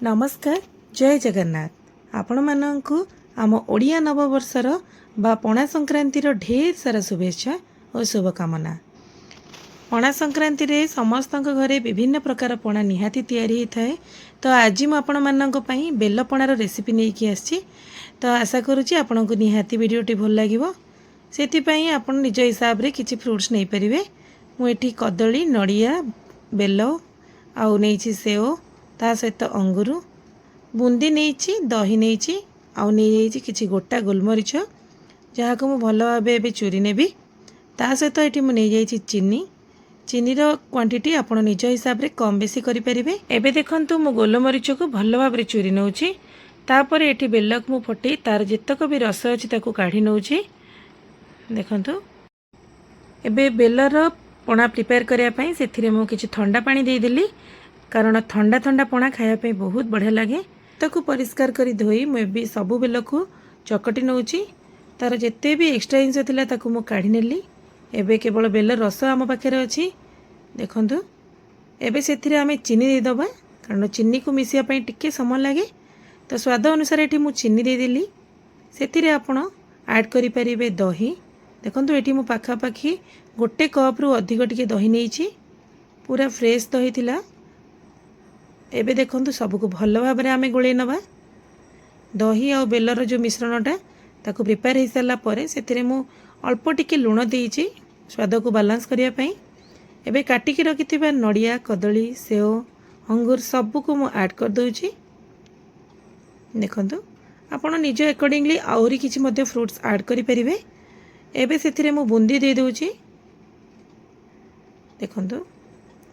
नमस्कार जय जगन्नाथ आपण मानकु आम ओडिया नववर्षर बा पणा संक्रांतिर ढेर सारा शुभेच्छा और शुभकामना। पणा संक्रांति रे समस्त घरे विभिन्न प्रकार पणा निहाती तैयारी थाए। तो आज मु आपण मानक पई बेल पणार रेसिपी नहीं आसी। तो आशा करुँची आपण को निहाती वीडियोटी भल लागिवो। सेति पई आपण निज हिसाब रे किछि फ्रूट्स नहीं परिवे। मु एठी कदली नड़िया बेल आउ नहीं सेव ता सहित अंगूर बुंदी नहीं दही नहीं आउ नहीं किसी गोटा गोलमरीच जहाँ को भल भाव चूरी नेबी ता सहित ये मुझे चीनी चीनीर क्वांटिटी आपण निज हिसाब रे कम बेसी करें। एबे देखंतु मु गोलमरीच को भल भाव चूरी नौची तापर ये बेल को मु फटे तार जितक भी रस अच्छी ताकू काढ़ी नौची। देखंतु एबे बेलर पणा प्रिपेयर करने से मु किछि ठंडा पानी देदेली कारण ठंडा ठंडा पणा खायापी बहुत बढ़िया लगे। ताकू परिष्कार करी धोई मुझे सबू बेल को चकटी नौची तार जिते भी एक्सट्रा जिनस थिला ताकू मु काढ़ी नेली। एबे केवल बेल रस आम पाखे अच्छी। देखंतु एबे सेथिरे आमे चीनी देदबा कारण चीनी को मिसिया टिके समय लगे। तो स्वाद अनुसार ये मु चीनी देदेली सेथिरे आपण ऐड करि परिबे दही। देखंतु एठी मु पाखापाखी गोटे कप रु अधिक टिके दही नेइछि पूरा फ्रेश दही थिला। एबे देखंतु सबको भल भाव में आमे गोले नबा दही आ बेलर जो मिश्रणटा ताकू प्रिपेयर हो सारा पर से मु अल्प टिके लुण देइछि स्वाद को बालांस करिया पई। एबे काटिकी रखिथिबा नड़िया कदली सेव अंगूर सबू को मु ऐड कर दोछि। देखंतु आपण निज अकॉर्डिंगली आउरी किछि मध्ये फ्रूट्स ऐड करि परिबे। एबे सेथिरे मु बुंदी दे दोछि। देखंतु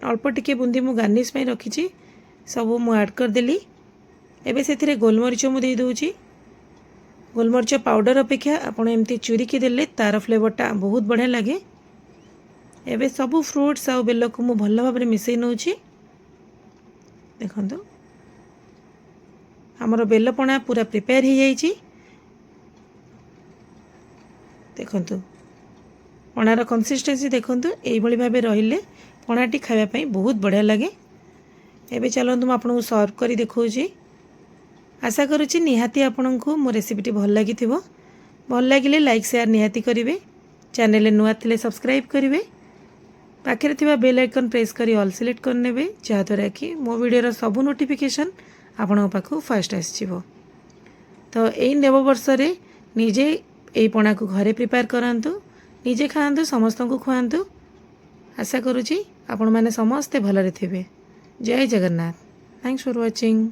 अल्प टिके बुंदी मु गार्निश पई रखिछि सबू मु ऐड कर देली। एबे सेथिरे गोलमरीच मु दे दोछि। गोलमरीच पाउडर अपेक्षा आपण एमती चूरी की देले तार फ्लेवरटा बहुत बढ़िया लगे। एबे सबू फ्रूट्स आ बेल को मु भल भाव में मिसई नौछि। देखंतु हमर बेल पणा पूरा प्रिपेयर हो जाइछि। देखंतु पणार कंसिस्टेंसी देखंतु एई भली भाबे रहिले पणाटी खाया पई बहुत बढ़िया लगे। एबे चलतु आपको सर्व करी देखौछि। आशा करुँची निहाती आपन को मो रेसिपीटी भल लगी भल लगिले लाइक शेयर निहाती करेंगे। चैनल नुआ थिले सब्सक्राइब करेंगे। पाखे थिबा बेल आइकन प्रेस करी ऑल सिलेक्ट करने जहाँद्वारा कि मो वीडियोर सबू नोटिफिकेशन आपण पाखु फास्ट आसजिवो। तो यही नववर्ष निजे यही पणा को घरे प्रिपेयर करांतु निजे खाआंतु समस्त को खुआंतु। आशा करुँची आपण माने समस्ते भलरे थिबे। जय जगन्नाथ। Thanks for watching.